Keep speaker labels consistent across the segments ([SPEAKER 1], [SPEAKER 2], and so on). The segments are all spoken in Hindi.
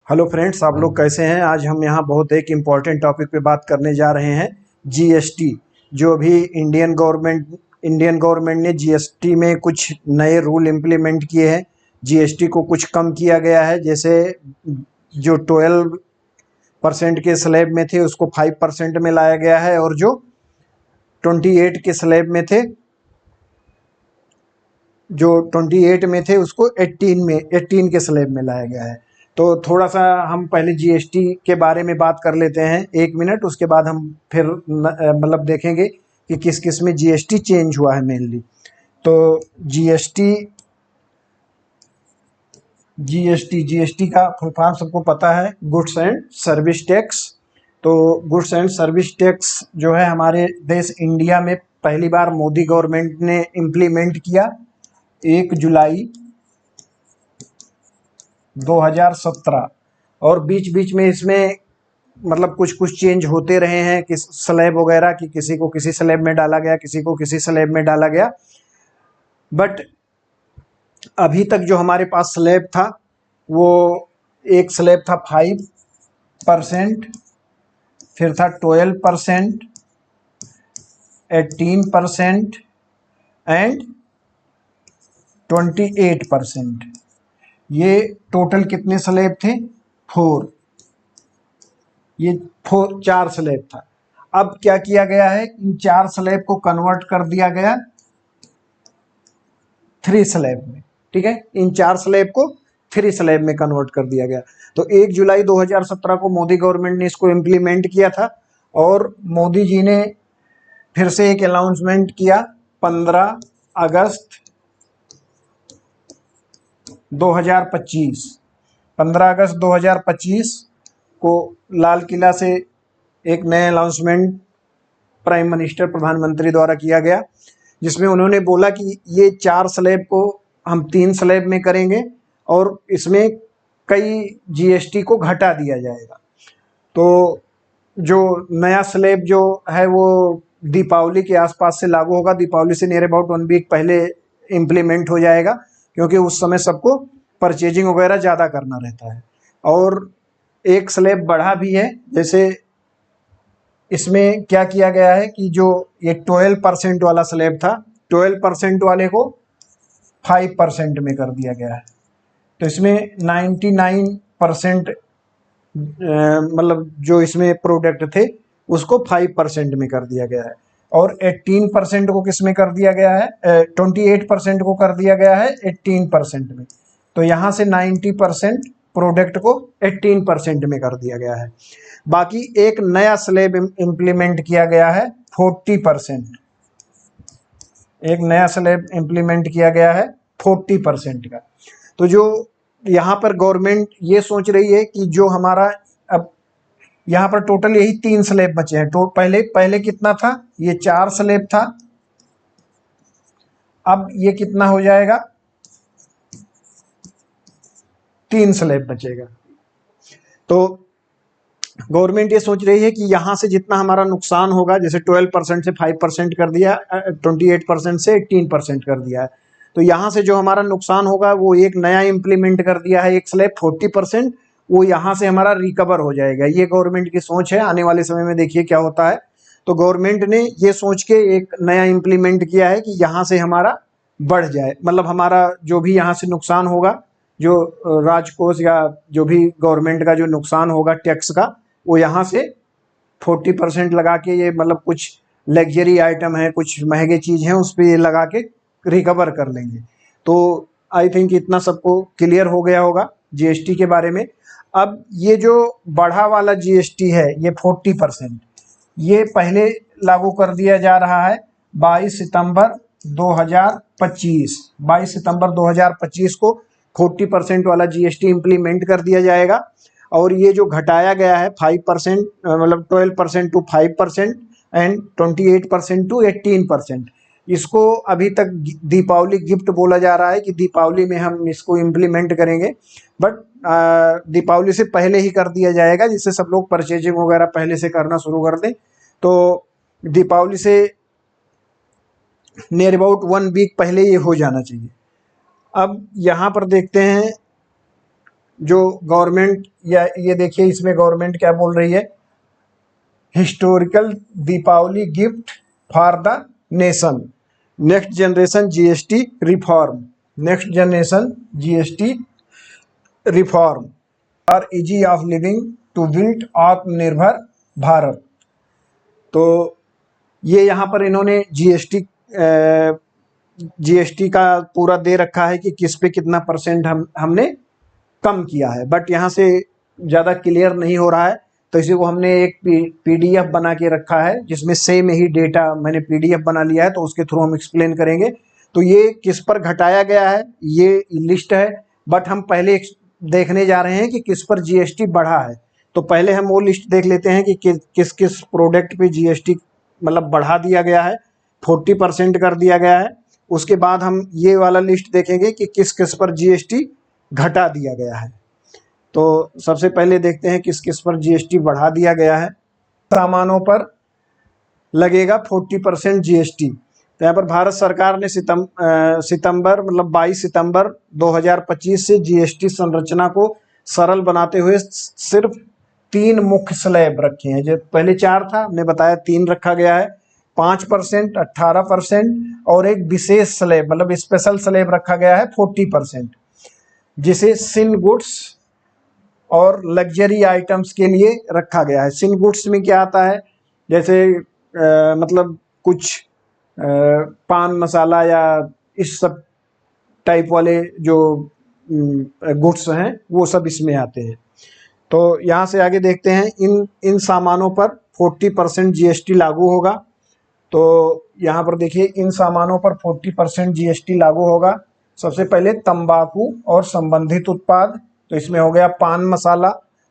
[SPEAKER 1] हेलो फ्रेंड्स, आप लोग कैसे हैं। आज हम यहाँ बहुत एक इम्पॉर्टेंट टॉपिक पे बात करने जा रहे हैं। जीएसटी। जो अभी इंडियन गवर्नमेंट ने जीएसटी में कुछ नए रूल इम्प्लीमेंट किए हैं। जीएसटी को कुछ कम किया गया है। जैसे जो 12% के स्लैब में थे उसको 5% में लाया गया है, और जो 28 के स्लैब में थे जो 28 में थे उसको 18 के स्लैब में लाया गया है। तो थोड़ा सा हम पहले जीएसटी के बारे में बात कर लेते हैं 1 मिनट। उसके बाद हम फिर मतलब देखेंगे कि किस किस में जीएसटी चेंज हुआ है मेनली। तो जीएसटी जीएसटी जीएसटी का फुल फॉर्म सबको पता है, गुड्स एंड सर्विस टैक्स। तो गुड्स एंड सर्विस टैक्स जो है हमारे देश इंडिया में पहली बार मोदी गवर्नमेंट ने इम्प्लीमेंट किया 1 जुलाई 2017। और बीच बीच में इसमें मतलब कुछ कुछ चेंज होते रहे हैं कि स्लैब वगैरह की, किसी को किसी स्लैब में डाला गया, किसी को किसी स्लैब में डाला गया। बट अभी तक जो हमारे पास स्लैब था वो एक स्लैब था 5%, फिर था 12%, 18% एंड 28%। ये टोटल कितने स्लैब थे? 4। ये 4 स्लैब था। अब क्या किया गया है, इन 4 स्लैब को कन्वर्ट कर दिया गया 3 स्लैब में। ठीक है, इन 4 स्लैब को 3 स्लैब में कन्वर्ट कर दिया गया। तो 1 जुलाई 2017 को मोदी गवर्नमेंट ने इसको इम्प्लीमेंट किया था, और मोदी जी ने फिर से एक अनाउंसमेंट किया 15 अगस्त 2025। 15 अगस्त 2025 को लाल किला से एक नया अनाउंसमेंट प्राइम मिनिस्टर, प्रधानमंत्री द्वारा किया गया, जिसमें उन्होंने बोला कि ये 4 स्लैब को हम 3 स्लैब में करेंगे, और इसमें कई जीएसटी को घटा दिया जाएगा। तो जो नया स्लैब जो है वो दीपावली के आसपास से लागू होगा। दीपावली से नियर अबाउट 1 वीक पहले इम्प्लीमेंट हो जाएगा, क्योंकि उस समय सबको परचेजिंग वगैरह ज़्यादा करना रहता है। और एक स्लैब बढ़ा भी है। जैसे इसमें क्या किया गया है कि जो ये 12% वाला स्लैब था, 12% वाले को 5% में कर दिया गया है। तो इसमें 99% मतलब जो इसमें प्रोडक्ट थे उसको 5% में कर दिया गया है। और 18% को किस में कर दिया गया है? 28% को कर दिया गया है 18% में। तो यहाँ से 90% प्रोडक्ट को 18% में कर दिया गया है। बाकी एक नया स्लैब इम्प्लीमेंट किया गया है 40%। एक नया स्लैब इम्प्लीमेंट किया गया है 40% का। तो जो यहाँ पर गवर्नमेंट ये सोच रही है कि जो हमारा अब यहाँ पर टोटल यही 3 स्लैब बचे हैं। तो पहले पहले कितना था? ये 4 स्लैब था। अब ये कितना हो जाएगा? 3 स्लैब बचेगा। तो गवर्नमेंट ये सोच रही है कि यहाँ से जितना हमारा नुकसान होगा, जैसे 12% से 5% कर दिया, 28% से 18% कर दिया है, तो यहाँ से जो हमारा नुकसान होगा वो एक नया इम्प्लीमेंट कर दिया है, एक स्लैब 40%, वो यहाँ से हमारा रिकवर हो जाएगा। ये गवर्नमेंट की सोच है। आने वाले समय में देखिए क्या होता है। तो गवर्नमेंट ने ये सोच के एक नया इम्प्लीमेंट किया है कि यहाँ से हमारा बढ़ जाए, मतलब हमारा जो भी यहाँ से नुकसान होगा, जो राजकोष या जो भी गवर्नमेंट का जो नुकसान होगा टैक्स का, वो यहाँ से 40% लगा के, ये मतलब कुछ लग्जरी आइटम है, कुछ महंगे चीज़ हैं, उस पर ये लगा के रिकवर कर लेंगे। तो आई थिंक इतना सबको क्लियर हो गया होगा जीएसटी के बारे में। अब ये जो बढ़ा वाला जीएसटी है, ये 40%, ये पहले लागू कर दिया जा रहा है 22 सितंबर 2025। 22 सितंबर 2025 को 40% वाला जीएसटी इम्प्लीमेंट कर दिया जाएगा। और ये जो घटाया गया है 5%, मतलब 12% टू 5% एंड 28% टू 18%, इसको अभी तक दीपावली गिफ्ट बोला जा रहा है कि दीपावली में हम इसको इम्प्लीमेंट करेंगे। बट दीपावली से पहले ही कर दिया जाएगा, जिससे सब लोग परचेजिंग वगैरह पहले से करना शुरू कर दें। तो दीपावली से नियर अबाउट 1 वीक पहले ये हो जाना चाहिए। अब यहाँ पर देखते हैं जो गवर्नमेंट, या ये देखिए इसमें गवर्नमेंट क्या बोल रही है, historical Deepawali gift for the nation, next generation GST reform, next generation GST reform और easy of living to build Aatmanirbhar Bharat. तो ये यहाँ पर इन्होंने जीएसटी का पूरा दे रखा है कि किस पे कितना परसेंट हमने कम किया है, बट यहाँ से ज़्यादा क्लियर नहीं हो रहा है, तो इसी को हमने एक पीडीएफ बना के रखा है जिसमें सेम ही डेटा मैंने पीडीएफ बना लिया है, तो उसके थ्रू हम एक्सप्लेन करेंगे। तो ये किस पर घटाया गया है ये लिस्ट है, बट हम पहले देखने जा रहे हैं कि किस पर जीएसटी बढ़ा है। तो पहले हम वो लिस्ट देख लेते हैं कि किस किस प्रोडक्ट पे जीएसटी मतलब बढ़ा दिया गया है, 40% कर दिया गया है। उसके बाद हम ये वाला लिस्ट देखेंगे कि किस किस पर जीएसटी घटा दिया गया है। तो सबसे पहले देखते हैं किस किस पर जीएसटी बढ़ा दिया गया है। सामानों पर लगेगा 40% जीएसटी। तो यहाँ पर भारत सरकार ने सितंबर मतलब 22 सितंबर 2025 से जीएसटी संरचना को सरल बनाते हुए सिर्फ 3 मुख्य स्लैब रखे हैं। जो पहले 4 था, हमने बताया 3 रखा गया है, 5%, 18% और एक विशेष स्लैब मतलब स्पेशल स्लैब रखा गया है 40%, जिसे सिन गुड्स और लग्जरी आइटम्स के लिए रखा गया है। सिन गुड्स में क्या आता है, जैसे मतलब कुछ पान मसाला या इस सब टाइप वाले जो गुड्स हैं वो सब इसमें आते हैं। तो यहाँ से आगे देखते हैं इन सामानों पर 40% जीएसटी लागू होगा। तो यहाँ पर देखिए इन सामानों पर 40% जीएसटी लागू होगा। सबसे पहले तंबाकू और संबंधित उत्पाद, तो इसमें हो गया पान मसाला,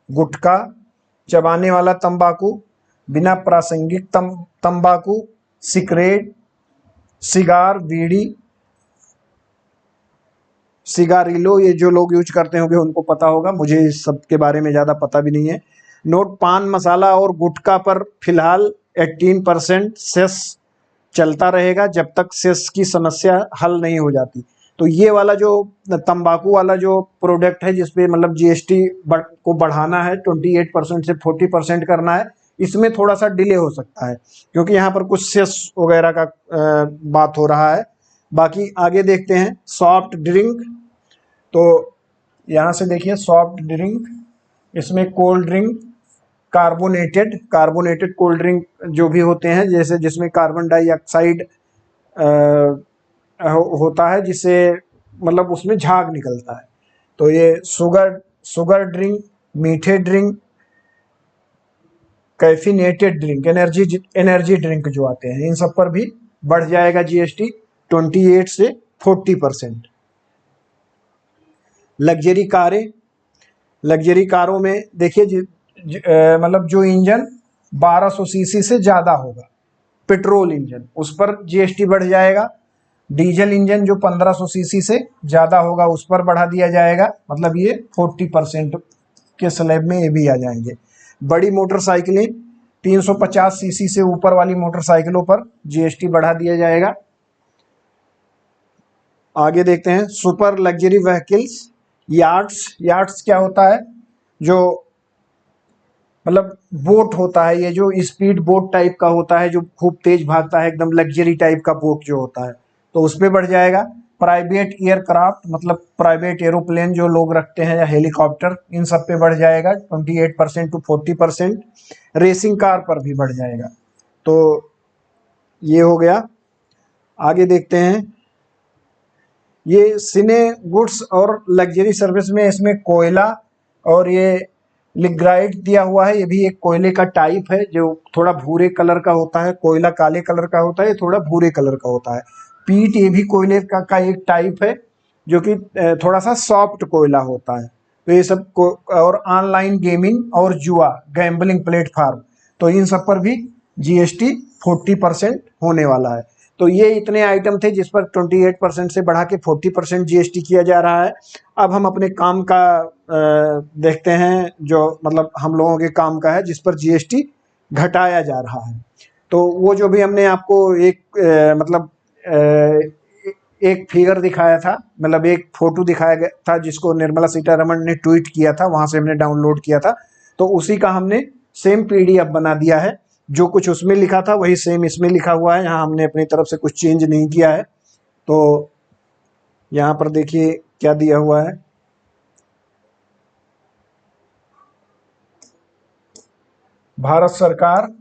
[SPEAKER 1] गुटखा, चबाने वाला तंबाकू, बिना प्रासंगिक तंबाकू, सिगरेट, सिगार, बीड़ी, सिगारिलो, ये जो लोग यूज करते होंगे उनको पता होगा, मुझे इस सब के बारे में ज़्यादा पता भी नहीं है। नोट, पान मसाला और गुटखा पर फिलहाल 18% सेस चलता रहेगा जब तक सेस की समस्या हल नहीं हो जाती। तो ये वाला जो तंबाकू वाला जो प्रोडक्ट है जिसपे मतलब जीएसटी को बढ़ाना है, 28% से 40% करना है, इसमें थोड़ा सा डिले हो सकता है क्योंकि यहाँ पर कुछ सेस वगैरह का बात हो रहा है। बाकी आगे देखते हैं सॉफ्ट ड्रिंक। तो यहाँ से देखिए सॉफ्ट ड्रिंक, इसमें cold drink, carbonated cold drink जो भी होते हैं, जैसे जिसमें कार्बन डाइऑक्साइड होता है, जिससे मतलब उसमें झाग निकलता है। तो ये शुगर ड्रिंक, मीठे drink, caffeinated drink, energy drink जो आते हैं, इन सब पर भी बढ़ जाएगा जीएसटी 28 से 40%। लग्जरी कारों में देखिए मतलब जो इंजन 1200 सीसी से ज़्यादा होगा, पेट्रोल इंजन, उस पर जीएसटी बढ़ जाएगा। डीजल इंजन जो 1500 सीसी से ज़्यादा होगा उस पर बढ़ा दिया जाएगा, मतलब ये 40% के स्लैब में ये भी आ जाएंगे। बड़ी मोटरसाइकिलें 350 सीसी से ऊपर वाली मोटरसाइकिलों पर जीएसटी बढ़ा दिया जाएगा। आगे देखते हैं सुपर लग्जरी व्हीकल्स, यार्ड्स क्या होता है, जो मतलब बोट होता है, ये जो स्पीड बोट टाइप का होता है जो खूब तेज भागता है, एकदम लग्जरी टाइप का बोट जो होता है, तो उस पर बढ़ जाएगा। प्राइवेट एयरक्राफ्ट मतलब प्राइवेट एरोप्लेन जो लोग रखते हैं या हेलीकॉप्टर, इन सब पे बढ़ जाएगा 28% टू 40%। रेसिंग कार पर भी बढ़ जाएगा। तो ये हो गया। आगे देखते हैं ये सिने गुड्स और लग्जरी सर्विस में इसमें कोयला और ये लिग्राइट दिया हुआ है, ये भी एक कोयले का टाइप है जो थोड़ा भूरे कलर का होता है। कोयला काले कलर का होता है, ये थोड़ा भूरे कलर का होता है। पीट, ये भी कोयले का एक टाइप है जो कि थोड़ा सा सॉफ्ट कोयला होता है। तो ये सब और ऑनलाइन गेमिंग और जुआ, गैम्बलिंग प्लेटफॉर्म, तो इन सब पर भी जीएसटी 40% होने वाला है। तो ये इतने आइटम थे जिस पर 28% से बढ़ा के 40% जीएसटी किया जा रहा है। अब हम अपने काम का देखते हैं, जो मतलब हम लोगों के काम का है जिस पर जीएसटी घटाया जा रहा है। तो वो जो भी हमने आपको एक मतलब एक फिगर दिखाया था, मतलब एक फोटो दिखाया गया था जिसको निर्मला सीतारमण ने ट्वीट किया था, वहां से हमने डाउनलोड किया था। तो उसी का हमने सेम पीडीएफ बना दिया है। जो कुछ उसमें लिखा था वही सेम इसमें लिखा हुआ है, यहाँ हमने अपनी तरफ से कुछ चेंज नहीं किया है। तो यहाँ पर देखिए क्या दिया हुआ है। भारत सरकार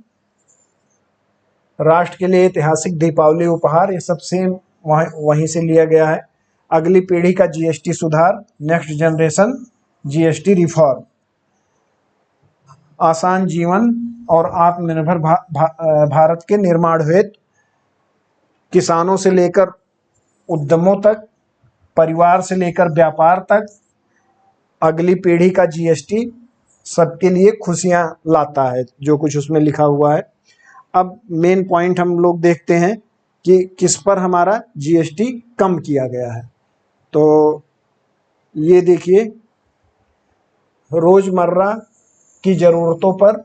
[SPEAKER 1] राष्ट्र के लिए ऐतिहासिक दीपावली उपहार, ये सब सेम वहीं से लिया गया है। अगली पीढ़ी का जीएसटी सुधार, नेक्स्ट जनरेशन जीएसटी रिफॉर्म, आसान जीवन और आत्मनिर्भर भारत के निर्माण हेतु किसानों से लेकर उद्यमों तक, परिवार से लेकर व्यापार तक, अगली पीढ़ी का जीएसटी सबके लिए खुशियां लाता है, जो कुछ उसमें लिखा हुआ है। अब मेन पॉइंट हम लोग देखते हैं कि किस पर हमारा जीएसटी कम किया गया है। तो ये देखिए, रोजमर्रा की जरूरतों पर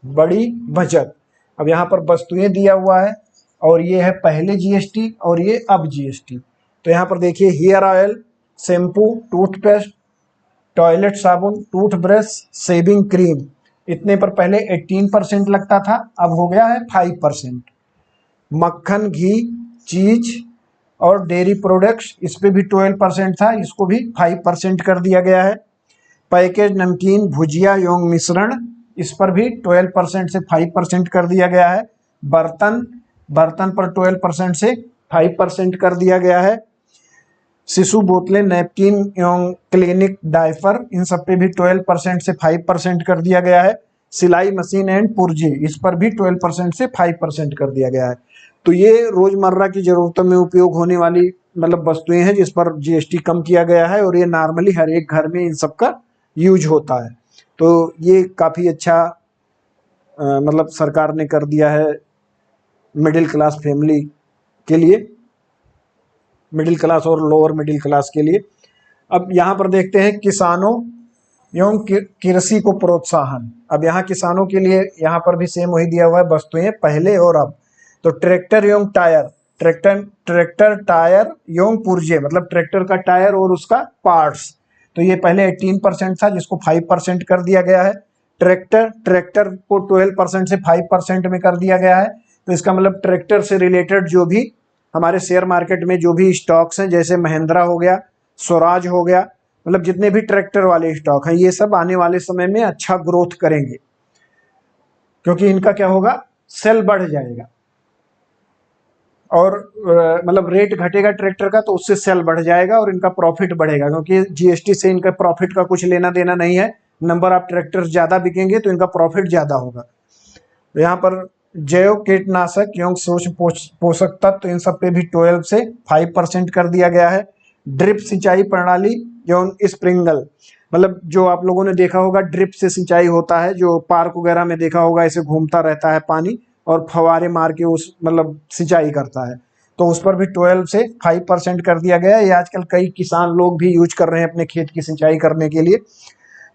[SPEAKER 1] बड़ी बचत। अब यहाँ पर वस्तुएं दिया हुआ है और ये है पहले जीएसटी और ये अब जीएसटी। तो यहाँ पर देखिए, hair oil, shampoo, toothpaste, toilet साबुन, टूथब्रश, शेविंग क्रीम, इतने पर पहले 18% लगता था, अब हो गया है 5%। मक्खन, घी, चीज और डेयरी प्रोडक्ट्स, इस पे भी 12% था, इसको भी 5% कर दिया गया है। पैकेज नमकीन, भुजिया एवं मिश्रण, इस पर भी 12% से 5% कर दिया गया है। बर्तन पर 12% से 5% कर दिया गया है। शिशु बोतलें, नैपकिन एवं क्लिनिक डायपर, इन सब पे भी 12% से 5% कर दिया गया है। सिलाई मशीन एंड पुर्जे, इस पर भी 12% से 5% कर दिया गया है। तो ये रोजमर्रा की जरूरतों में उपयोग होने वाली मतलब वस्तुएं हैं जिस पर जीएसटी कम किया गया है, और ये नॉर्मली हर एक घर में इन सब का यूज होता है। तो ये काफ़ी अच्छा मतलब सरकार ने कर दिया है मिडिल क्लास फैमिली के लिए, मिडिल क्लास और लोअर मिडिल क्लास के लिए। अब यहाँ पर देखते हैं किसानों एवं कृषि को प्रोत्साहन। अब यहाँ किसानों के लिए यहाँ पर भी सेम वही दिया हुआ है, वस्तुएं पहले और अब। तो ट्रैक्टर एवं टायर, ट्रैक्टर टायर एवं पुर्जे, मतलब ट्रैक्टर का टायर और उसका पार्ट्स, तो ये पहले 18% था जिसको 5% कर दिया गया है। ट्रैक्टर को 12% से 5% में कर दिया गया है। तो इसका मतलब ट्रैक्टर से रिलेटेड जो भी हमारे शेयर मार्केट में जो भी स्टॉक्स हैं, जैसे महिंद्रा हो गया, स्वराज हो गया, मतलब जितने भी ट्रैक्टर वाले स्टॉक हैं, ये सब आने वाले समय में अच्छा ग्रोथ करेंगे, क्योंकि इनका क्या होगा, सेल बढ़ जाएगा और मतलब रेट घटेगा ट्रैक्टर का, तो उससे सेल बढ़ जाएगा और इनका प्रॉफिट बढ़ेगा, क्योंकि जीएसटी से इनका प्रॉफिट का कुछ लेना देना नहीं है। नंबर ऑफ ट्रैक्टर ज़्यादा बिकेंगे तो इनका प्रॉफिट ज़्यादा होगा। तो यहाँ पर जैव कीटनाशक एवं सूक्ष्म पोषक तत्व, इन सब पे भी 12 से 5% कर दिया गया है। ड्रिप सिंचाई प्रणाली एवं स्प्रिंगल, मतलब जो आप लोगों ने देखा होगा ड्रिप से सिंचाई होता है, जो पार्क वगैरह में देखा होगा, ऐसे घूमता रहता है पानी और फवारे मार के उस मतलब सिंचाई करता है, तो उस पर भी 12 से 5% कर दिया गया है। ये आजकल कई किसान लोग भी यूज कर रहे हैं अपने खेत की सिंचाई करने के लिए।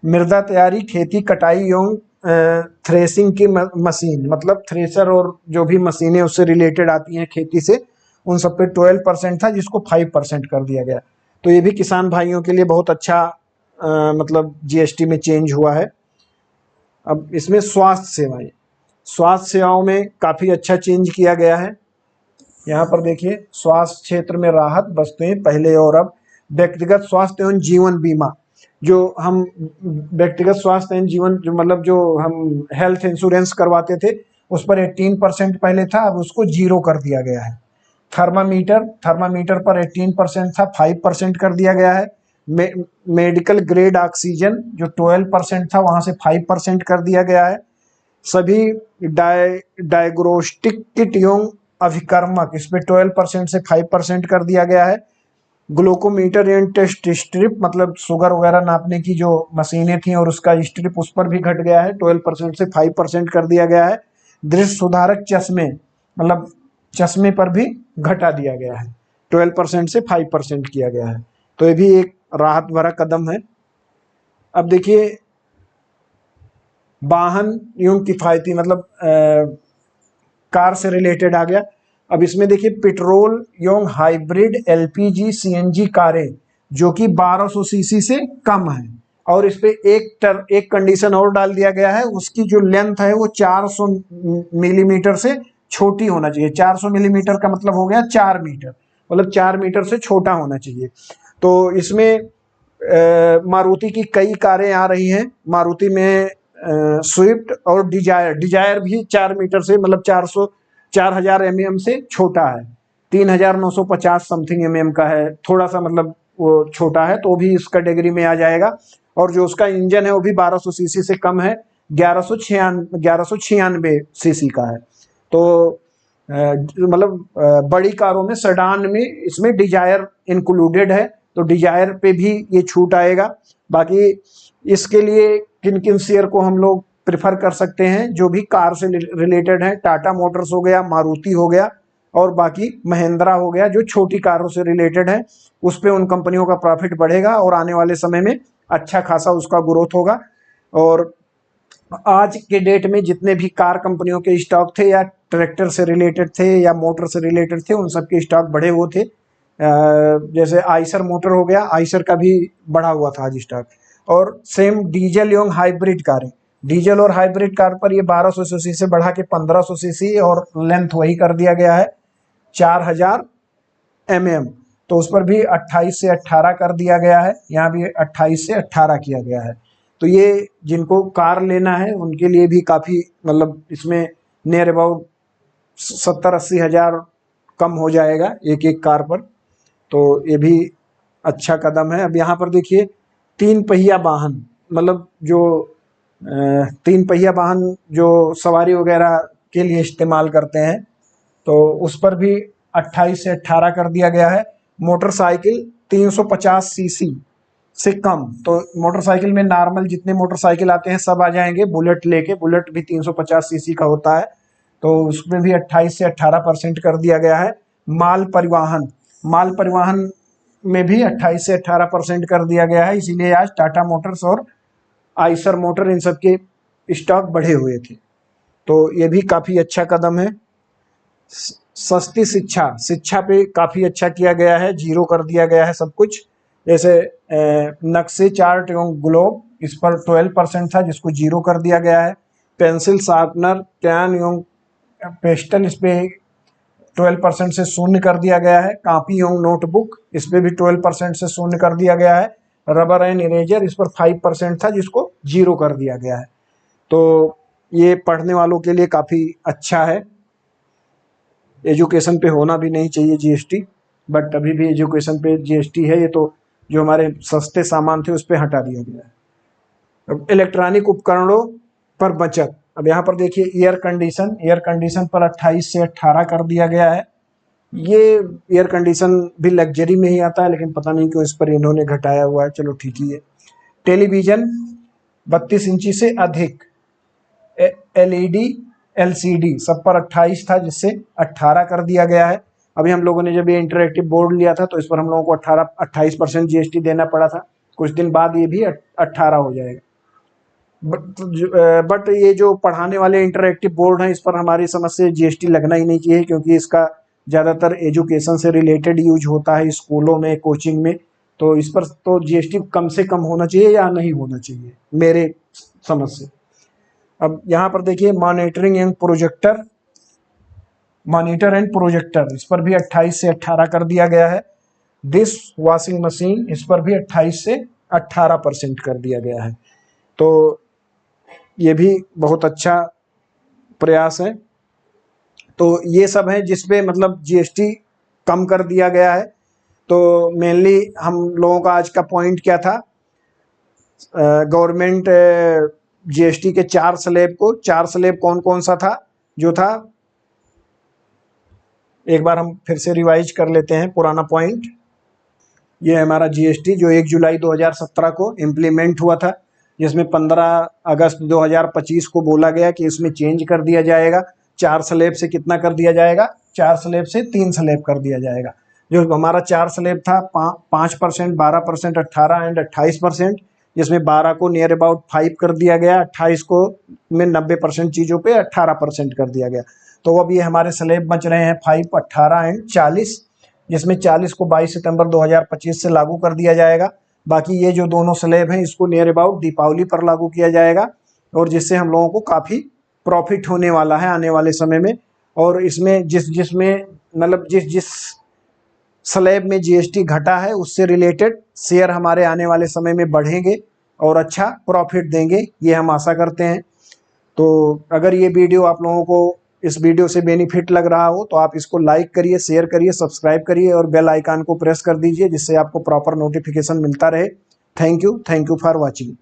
[SPEAKER 1] मृदा तैयारी, खेती, कटाई एवं थ्रेसिंग की मशीन, मतलब थ्रेसर और जो भी मशीनें उससे रिलेटेड आती हैं खेती से, उन सब पे 12% था जिसको 5% कर दिया गया। तो ये भी किसान भाइयों के लिए बहुत अच्छा मतलब जीएसटी में चेंज हुआ है। अब इसमें स्वास्थ्य सेवाओं में काफ़ी अच्छा चेंज किया गया है। यहाँ पर देखिए, स्वास्थ्य क्षेत्र में राहत वस्तुएं पहले और अब। व्यक्तिगत स्वास्थ्य एवं जीवन बीमा, जो हम व्यक्तिगत स्वास्थ्य एवं जीवन जो मतलब जो हम हेल्थ इंश्योरेंस करवाते थे, उस पर 18% पहले था, अब उसको 0 कर दिया गया है। थर्मामीटर पर 18% था, 5% कर दिया गया है। मेडिकल ग्रेड ऑक्सीजन जो 12% था, वहाँ से 5% कर दिया गया है। सभी डायग्नोस्टिक किट एवं अभिकर्मक, इस पे 12% से 5% कर दिया गया है। ग्लूकोमीटर एंड टेस्ट स्ट्रिप, मतलब शुगर वगैरह नापने की जो मशीनें थी और उसका स्ट्रिप, उस पर भी घट गया है, 12% से 5% कर दिया गया है। दृष्टि सुधारक चश्मे, मतलब चश्मे पर भी घटा दिया गया है, 12% से 5% किया गया है। तो ये भी एक राहत भरा कदम है। अब देखिए, वाहन एवं किफायती, मतलब कार से रिलेटेड आ गया। अब इसमें देखिए पेट्रोल एवं हाइब्रिड एलपीजी सीएनजी कारें जो कि 1200 सीसी से कम है, और इस पे एक कंडीशन और डाल दिया गया है, उसकी जो लेंथ है वो 400 मिलीमीटर से छोटी होना चाहिए। 400 मिलीमीटर का मतलब हो गया 4 मीटर, मतलब 4 मीटर से छोटा होना चाहिए। तो इसमें मारुति की कई कारें आ रही हैं। मारुति में स्विफ्ट और डिजायर भी 4 मीटर से मतलब 4000 mm से छोटा है। 3950 समथिंग mm का है, थोड़ा सा मतलब वो छोटा है, तो भी इस कैटेगरी में आ जाएगा। और जो उसका इंजन है वो भी 1200 सीसी से कम है, 1196 सीसी का है। तो मतलब बड़ी कारों में, सेडान में इसमें डिजायर इंक्लूडेड है, तो डिजायर पे भी ये छूट आएगा। बाकी इसके लिए किन किन शेयर को हम लोग प्रेफर कर सकते हैं, जो भी कार से रिलेटेड है, टाटा मोटर्स हो गया, मारुति हो गया, और बाकी महिंद्रा हो गया, जो छोटी कारों से रिलेटेड है, उस पर उन कंपनियों का प्रॉफिट बढ़ेगा और आने वाले समय में अच्छा खासा उसका ग्रोथ होगा। और आज के डेट में जितने भी कार कंपनियों के स्टॉक थे, या ट्रैक्टर से रिलेटेड थे या मोटर से रिलेटेड थे, उन सब के स्टॉक बढ़े हुए थे। जैसे आइसर मोटर हो गया, आइसर का भी बढ़ा हुआ था आज स्टॉक। और सेम डीजल एवं हाइब्रिड कारें, डीजल और हाइब्रिड कार पर ये 1200 सीसी से बढ़ा के 1500 सीसी, और लेंथ वही कर दिया गया है 4000 mm, तो उस पर भी 28 से 18 कर दिया गया है। यहाँ भी 28 से 18 किया गया है। तो ये जिनको कार लेना है उनके लिए भी काफ़ी, मतलब इसमें नियर अबाउट 70-80 हज़ार कम हो जाएगा एक एक कार पर, तो ये भी अच्छा कदम है। अब यहाँ पर देखिए 3 पहिया वाहन, मतलब जो 3 पहिया वाहन जो सवारी वगैरह के लिए इस्तेमाल करते हैं, तो उस पर भी 28 से 18 कर दिया गया है। मोटरसाइकिल 350 सीसी से कम, तो मोटरसाइकिल में नॉर्मल जितने मोटरसाइकिल आते हैं सब आ जाएंगे, बुलेट लेके, बुलेट भी 350 सीसी का होता है, तो उसमें भी 28 से 18% कर दिया गया है। माल परिवहन, माल परिवहन में भी 28 से 18% कर दिया गया है। इसीलिए आज टाटा मोटर्स और आइसर मोटर इन सब के स्टॉक बढ़े हुए थे, तो ये भी काफ़ी अच्छा कदम है। सस्ती शिक्षा, शिक्षा पे काफ़ी अच्छा किया गया है, जीरो कर दिया गया है सब कुछ। जैसे नक्शे, चार्ट एवं ग्लोब, इस पर 12% था, जिसको जीरो कर दिया गया है। पेंसिल, शार्पनर, कैन एवं पेस्टल, इस पे 12% से शून्य कर दिया गया है। कॉपी एवं नोटबुक, इस पे भी 12% से शून्य कर दिया गया है। रबर एंड इरेजर, इस पर 5% था, जिसको जीरो कर दिया गया है। तो ये पढ़ने वालों के लिए काफ़ी अच्छा है। एजुकेशन पे होना भी नहीं चाहिए जीएसटी, बट अभी भी एजुकेशन पे जीएसटी है। ये तो जो हमारे सस्ते सामान थे उस पर हटा दिया गया है। अब इलेक्ट्रॉनिक उपकरणों पर बचत, अब यहाँ पर देखिए एयर कंडीशन, एयर कंडीशन पर 28 से 18 कर दिया गया है। ये एयर कंडीशन भी लग्जरी में ही आता है, लेकिन पता नहीं क्यों इस पर इन्होंने घटाया हुआ है, चलो ठीक ही है। टेलीविज़न 32 इंची से अधिक, एलईडी, एलसीडी सब पर 28 था, जिससे 18 कर दिया गया है। अभी हम लोगों ने जब ये इंटरैक्टिव बोर्ड लिया था तो इस पर हम लोगों को 28% जीएसटी देना पड़ा था। कुछ दिन बाद ये भी 18 हो जाएगा। बट ये जो पढ़ाने वाले इंटरैक्टिव बोर्ड हैं, इस पर हमारी समझ से जीएसटी लगना ही नहीं चाहिए, क्योंकि इसका ज़्यादातर एजुकेशन से रिलेटेड यूज होता है स्कूलों में, कोचिंग में, तो इस पर तो जीएसटी कम से कम होना चाहिए या नहीं होना चाहिए मेरे समझ से। अब यहाँ पर देखिए monitoring and projector, monitor and projector, इस पर भी 28 से 18 कर दिया गया है। डिश वॉशिंग मशीन, इस पर भी 28 से 18% कर दिया गया है। तो ये भी बहुत अच्छा प्रयास है। तो ये सब है जिसपे मतलब जीएसटी कम कर दिया गया है। तो मेनली हम लोगों का आज का पॉइंट क्या था, गवर्नमेंट जीएसटी के 4 स्लैब को, 4 स्लैब कौन कौन सा था, जो था एक बार हम फिर से रिवाइज कर लेते हैं पुराना पॉइंट। ये हमारा जीएसटी जो 1 जुलाई 2017 को इम्प्लीमेंट हुआ था, जिसमें 15 अगस्त 2025 को बोला गया कि इसमें चेंज कर दिया जाएगा। 4 स्लैब से कितना कर दिया जाएगा, 4 स्लैब से 3 स्लैब कर दिया जाएगा। जो हमारा 4 स्लैब था 5%, 12%, 18 एंड 28%, जिसमें 12 को नियर अबाउट 5 कर दिया गया, 28 को में 90% चीज़ों पे 18% कर दिया गया। तो अब ये हमारे स्लैब बच रहे हैं 5, 18 एंड 40, जिसमें 40 को 22 सितंबर 2025 से लागू कर दिया जाएगा। बाकी ये जो दोनों स्लैब हैं इसको नियर अबाउट दीपावली पर लागू किया जाएगा, और जिससे हम लोगों को काफ़ी प्रॉफिट होने वाला है आने वाले समय में। और इसमें जिसमें मतलब जिस स्लैब में जीएसटी घटा है उससे रिलेटेड शेयर हमारे आने वाले समय में बढ़ेंगे और अच्छा प्रॉफिट देंगे, ये हम आशा करते हैं। तो अगर ये वीडियो आप लोगों को इस वीडियो से बेनिफिट लग रहा हो तो आप इसको लाइक करिए, शेयर करिए, सब्सक्राइब करिए और बेल आइकन को प्रेस कर दीजिए, जिससे आपको प्रॉपर नोटिफिकेशन मिलता रहे। Thank you for watching.